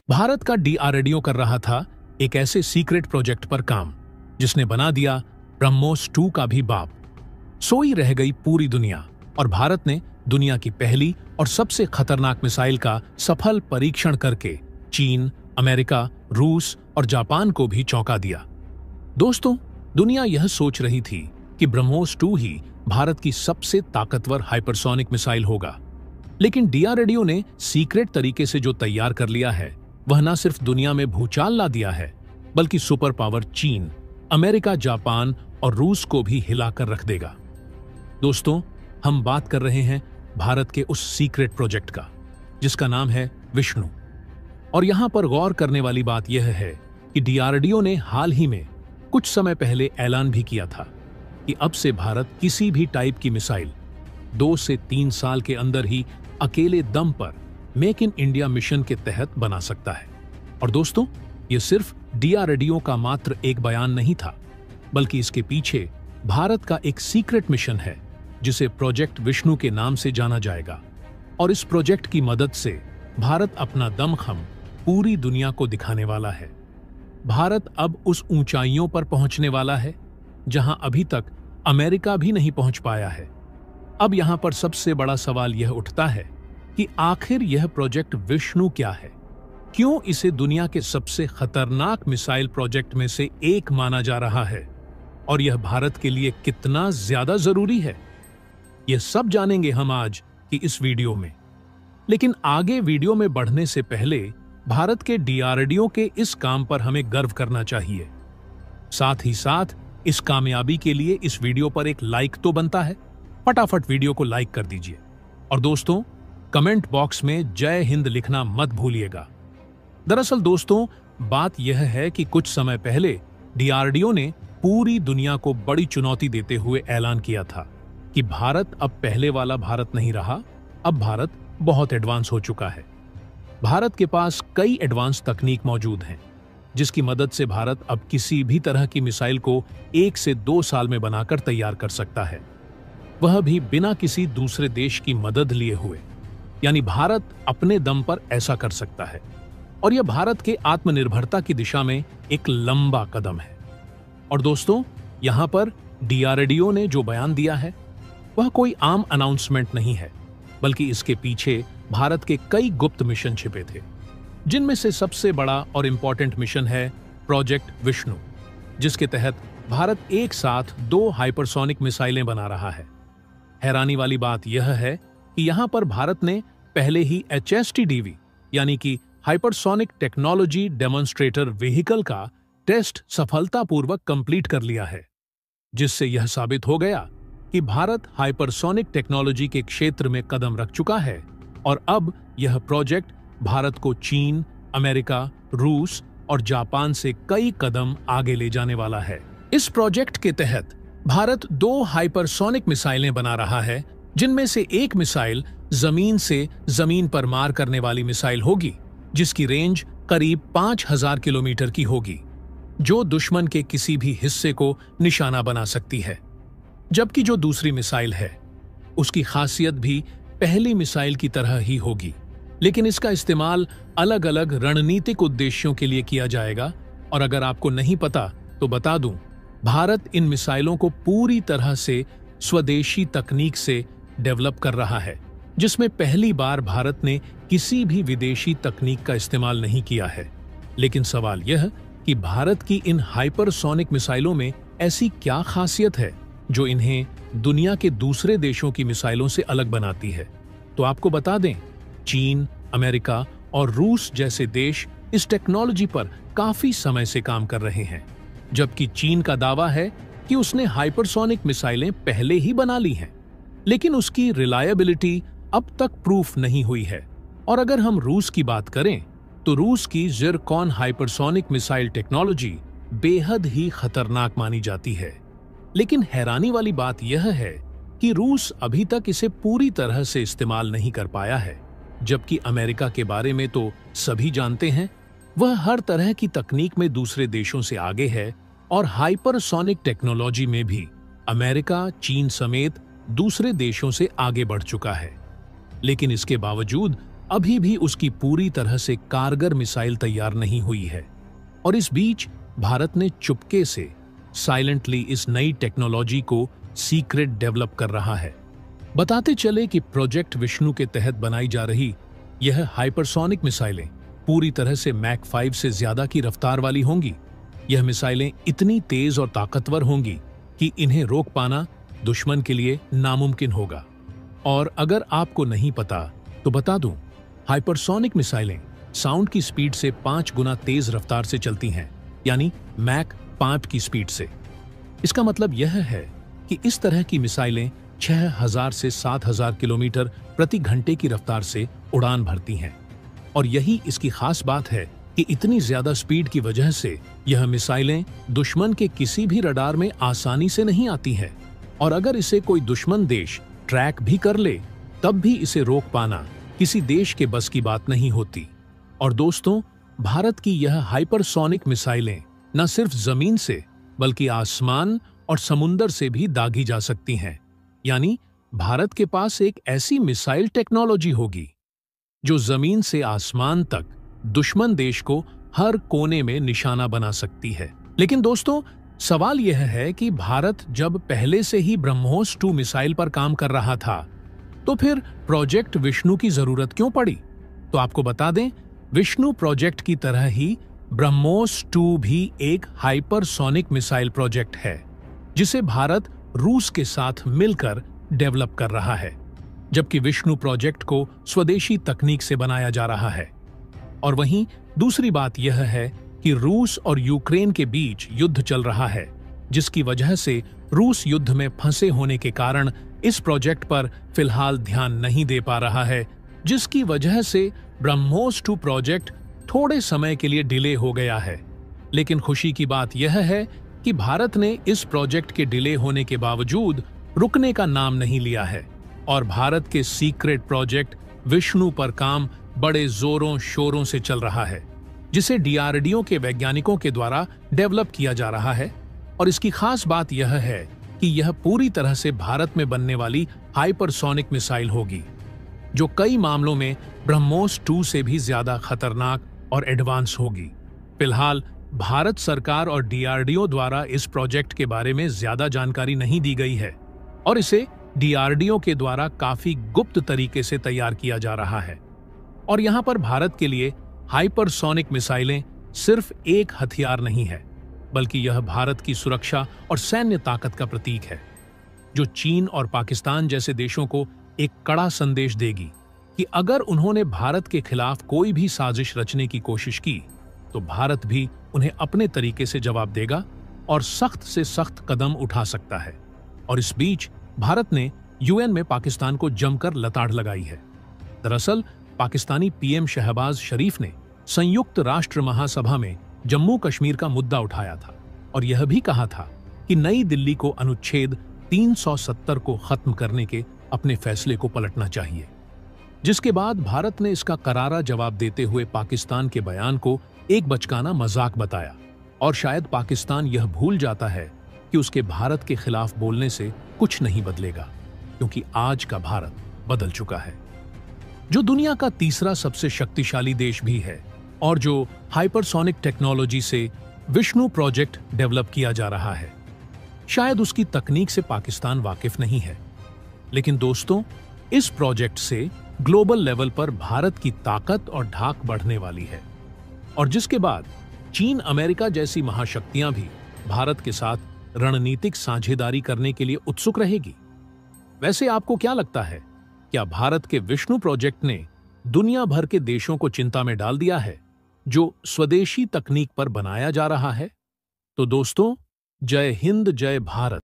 भारत का डीआरडीओ कर रहा था एक ऐसे सीक्रेट प्रोजेक्ट पर काम जिसने बना दिया ब्रह्मोस 2 का भी बाप। सोई रह गई पूरी दुनिया और भारत ने दुनिया की पहली और सबसे खतरनाक मिसाइल का सफल परीक्षण करके चीन, अमेरिका, रूस और जापान को भी चौंका दिया। दोस्तों, दुनिया यह सोच रही थी कि ब्रह्मोस 2 ही भारत की सबसे ताकतवर हाइपरसोनिक मिसाइल होगा, लेकिन डीआरडीओ ने सीक्रेट तरीके से जो तैयार कर लिया है वह न सिर्फ दुनिया में भूचाल ला दिया है, बल्कि सुपर पावर चीन, अमेरिका, जापान और रूस को भी हिलाकर रख देगा। दोस्तों, हम बात कर रहे हैं भारत के उस सीक्रेट प्रोजेक्ट का जिसका नाम है विष्णु। और यहां पर गौर करने वाली बात यह है कि डीआरडीओ ने हाल ही में कुछ समय पहले ऐलान भी किया था कि अब से भारत किसी भी टाइप की मिसाइल 2 से 3 साल के अंदर ही अकेले दम पर मेक इन इंडिया मिशन के तहत बना सकता है। और दोस्तों, यह सिर्फ डीआरडीओ का मात्र एक बयान नहीं था, बल्कि इसके पीछे भारत का एक सीक्रेट मिशन है जिसे प्रोजेक्ट विष्णु के नाम से जाना जाएगा। और इस प्रोजेक्ट की मदद से भारत अपना दमखम पूरी दुनिया को दिखाने वाला है। भारत अब उस ऊंचाइयों पर पहुंचने वाला है जहां अभी तक अमेरिका भी नहीं पहुंच पाया है। अब यहां पर सबसे बड़ा सवाल यह उठता है कि आखिर यह प्रोजेक्ट विष्णु क्या है? क्यों इसे दुनिया के सबसे खतरनाक मिसाइल प्रोजेक्ट में से एक माना जा रहा है? और यह भारत के लिए कितना ज्यादा जरूरी है? यह सब जानेंगे हम आज की इस वीडियो में। लेकिन आगे वीडियो में बढ़ने से पहले भारत के डीआरडीओ के इस काम पर हमें गर्व करना चाहिए। साथ ही साथ इस कामयाबी के लिए इस वीडियो पर एक लाइक तो बनता है। फटाफट वीडियो को लाइक कर दीजिए। और दोस्तों, कमेंट बॉक्स में जय हिंद लिखना मत भूलिएगा। दरअसल दोस्तों, बात यह है कि कुछ समय पहले डीआरडीओ ने पूरी दुनिया को बड़ी चुनौती देते हुए ऐलान किया था कि भारत अब पहले वाला भारत नहीं रहा, अब भारत बहुत एडवांस हो चुका है। भारत के पास कई एडवांस तकनीक मौजूद हैं जिसकी मदद से भारत अब किसी भी तरह की मिसाइल को 1 से 2 साल में बनाकर तैयार कर सकता है, वह भी बिना किसी दूसरे देश की मदद लिए हुए। यानी भारत अपने दम पर ऐसा कर सकता है। और यह भारत के आत्मनिर्भरता की दिशा में एक लंबा कदम है। और दोस्तों, यहां पर डीआरडीओ ने जो बयान दिया है वह कोई आम अनाउंसमेंट नहीं है, बल्कि इसके पीछे भारत के कई गुप्त मिशन छिपे थे, जिनमें से सबसे बड़ा और इंपॉर्टेंट मिशन है प्रोजेक्ट विष्णु, जिसके तहत भारत एक साथ 2 हाइपरसोनिक मिसाइलें बना रहा है। हैरानी वाली बात यह है कि यहां पर भारत ने पहले ही HSTDV यानी कि हाइपरसोनिक टेक्नोलॉजी डेमोन्स्ट्रेटर व्हीकल का टेस्ट सफलतापूर्वक कंप्लीट कर लिया है, जिससे यह साबित हो गया कि भारत हाइपरसोनिक टेक्नोलॉजी के क्षेत्र में कदम रख चुका है। और अब यह प्रोजेक्ट भारत को चीन, अमेरिका, रूस और जापान से कई कदम आगे ले जाने वाला है। इस प्रोजेक्ट के तहत भारत 2 हाइपरसोनिक मिसाइलें बना रहा है, जिनमें से एक मिसाइल जमीन से जमीन पर मार करने वाली मिसाइल होगी, जिसकी रेंज करीब 5000 किलोमीटर की होगी, जो दुश्मन के किसी भी हिस्से को निशाना बना सकती है। जबकि जो दूसरी मिसाइल है उसकी खासियत भी पहली मिसाइल की तरह ही होगी, लेकिन इसका इस्तेमाल अलग अलग रणनीतिक उद्देश्यों के लिए किया जाएगा। और अगर आपको नहीं पता तो बता दूं, भारत इन मिसाइलों को पूरी तरह से स्वदेशी तकनीक से डेवलप कर रहा है, जिसमें पहली बार भारत ने किसी भी विदेशी तकनीक का इस्तेमाल नहीं किया है। लेकिन सवाल यह कि भारत की इन हाइपरसोनिक मिसाइलों में ऐसी क्या खासियत है जो इन्हें दुनिया के दूसरे देशों की मिसाइलों से अलग बनाती है? तो आपको बता दें, चीन, अमेरिका और रूस जैसे देश इस टेक्नोलॉजी पर काफी समय से काम कर रहे हैं, जबकि चीन का दावा है कि उसने हाइपरसोनिक मिसाइलें पहले ही बना ली हैं, लेकिन उसकी रिलायबिलिटी अब तक प्रूफ नहीं हुई है। और अगर हम रूस की बात करें तो रूस की ज़िरकॉन हाइपरसोनिक मिसाइल टेक्नोलॉजी बेहद ही खतरनाक मानी जाती है। लेकिन हैरानी वाली बात यह है कि रूस अभी तक इसे पूरी तरह से इस्तेमाल नहीं कर पाया है, जबकि अमेरिका के बारे में तो सभी जानते हैं, वह हर तरह की तकनीक में दूसरे देशों से आगे है और हाइपरसोनिक टेक्नोलॉजी में भी अमेरिका, चीन समेत दूसरे देशों से आगे बढ़ चुका है। लेकिन इसके बावजूद अभी भी उसकी पूरी तरह से कारगर मिसाइल तैयार नहीं हुई है। और इस बीच भारत ने चुपके से साइलेंटली इस नई टेक्नोलॉजी को सीक्रेट डेवलप कर रहा है। बताते चले कि प्रोजेक्ट विष्णु के तहत बनाई जा रही यह हाइपरसोनिक मिसाइलें पूरी तरह से मैक 5 से ज्यादा की रफ्तार वाली होंगी। यह मिसाइलें इतनी तेज और ताकतवर होंगी कि इन्हें रोक पाना दुश्मन के लिए नामुमकिन होगा। और अगर आपको नहीं पता तो बता दूं, हाइपरसोनिक मिसाइलें साउंड की स्पीड से 5 गुना तेज रफ्तार से चलती हैं, यानी मैक 5 की स्पीड से। इसका मतलब यह है कि इस तरह की मिसाइलें 6000 से 7000 किलोमीटर प्रति घंटे की रफ्तार से उड़ान भरती हैं। और यही इसकी खास बात है कि इतनी ज्यादा स्पीड की वजह से यह मिसाइलें दुश्मन के किसी भी रडार में आसानी से नहीं आती हैं। और अगर इसे कोई दुश्मन देश ट्रैक भी कर ले, तब भी इसे रोक पाना किसी देश के बस की बात नहीं होती। और दोस्तों, भारत की यह हाइपरसोनिक मिसाइलें न सिर्फ जमीन से बल्कि आसमान और समुंदर से भी दागी जा सकती हैं। यानी भारत के पास एक ऐसी मिसाइल टेक्नोलॉजी होगी जो जमीन से आसमान तक दुश्मन देश को हर कोने में निशाना बना सकती है। लेकिन दोस्तों, सवाल यह है कि भारत जब पहले से ही ब्रह्मोस 2 मिसाइल पर काम कर रहा था, तो फिर प्रोजेक्ट विष्णु की जरूरत क्यों पड़ी? तो आपको बता दें, विष्णु प्रोजेक्ट की तरह ही ब्रह्मोस 2 भी एक हाइपरसोनिक मिसाइल प्रोजेक्ट है, जिसे भारत रूस के साथ मिलकर डेवलप कर रहा है, जबकि विष्णु प्रोजेक्ट को स्वदेशी तकनीक से बनाया जा रहा है। और वहीं दूसरी बात यह है कि रूस और यूक्रेन के बीच युद्ध चल रहा है, जिसकी वजह से रूस युद्ध में फंसे होने के कारण इस प्रोजेक्ट पर फिलहाल ध्यान नहीं दे पा रहा है, जिसकी वजह से ब्रह्मोस 2 प्रोजेक्ट थोड़े समय के लिए डिले हो गया है। लेकिन खुशी की बात यह है कि भारत ने इस प्रोजेक्ट के डिले होने के बावजूद रुकने का नाम नहीं लिया है और भारत के सीक्रेट प्रोजेक्ट विष्णु पर काम बड़े जोरों शोरों से चल रहा है, जिसे डीआरडीओ के वैज्ञानिकों के द्वारा डेवलप किया जा रहा है। और इसकी खास बात यह है कि यह पूरी तरह से भारत में बनने वाली हाइपरसोनिक मिसाइल होगी, जो कई मामलों में ब्रह्मोस 2 से भी ज्यादा खतरनाक और एडवांस होगी। फिलहाल भारत सरकार और डीआरडीओ द्वारा इस प्रोजेक्ट के बारे में ज्यादा जानकारी नहीं दी गई है और इसे डीआरडीओ के द्वारा काफी गुप्त तरीके से तैयार किया जा रहा है। और यहां पर भारत के लिए हाइपरसोनिक मिसाइलें सिर्फ एक हथियार नहीं है, बल्कि यह भारत की सुरक्षा और सैन्य ताकत का प्रतीक है, जो चीन और पाकिस्तान जैसे देशों को एक कड़ा संदेश देगी कि अगर उन्होंने भारत के खिलाफ कोई भी साजिश रचने की कोशिश की, तो भारत भी उन्हें अपने तरीके से जवाब देगा और सख्त से सख्त कदम उठा सकता है। और इस बीच भारत ने यूएन में पाकिस्तान को जमकर लताड़ लगाई है। दरअसल पाकिस्तानी पीएम शहबाज शरीफ ने संयुक्त राष्ट्र महासभा में जम्मू कश्मीर का मुद्दा उठाया था और यह भी कहा था कि नई दिल्ली को अनुच्छेद 370 को खत्म करने के अपने फैसले को पलटना चाहिए, जिसके बाद भारत ने इसका करारा जवाब देते हुए पाकिस्तान के बयान को एक बचकाना मजाक बताया। और शायद पाकिस्तान यह भूल जाता है कि उसके भारत के खिलाफ बोलने से कुछ नहीं बदलेगा, क्योंकि आज का भारत बदल चुका है, जो दुनिया का तीसरा सबसे शक्तिशाली देश भी है और जो हाइपरसोनिक टेक्नोलॉजी से विष्णु प्रोजेक्ट डेवलप किया जा रहा है। शायद उसकी तकनीक से पाकिस्तान वाकिफ नहीं है, लेकिन दोस्तों, इस प्रोजेक्ट से ग्लोबल लेवल पर भारत की ताकत और धाक बढ़ने वाली है, और जिसके बाद चीन, अमेरिका जैसी महाशक्तियां भी भारत के साथ रणनीतिक साझेदारी करने के लिए उत्सुक रहेगी। वैसे आपको क्या लगता है, क्या भारत के विष्णु प्रोजेक्ट ने दुनिया भर के देशों को चिंता में डाल दिया है, जो स्वदेशी तकनीक पर बनाया जा रहा है? तो दोस्तों, जय हिंद, जय भारत।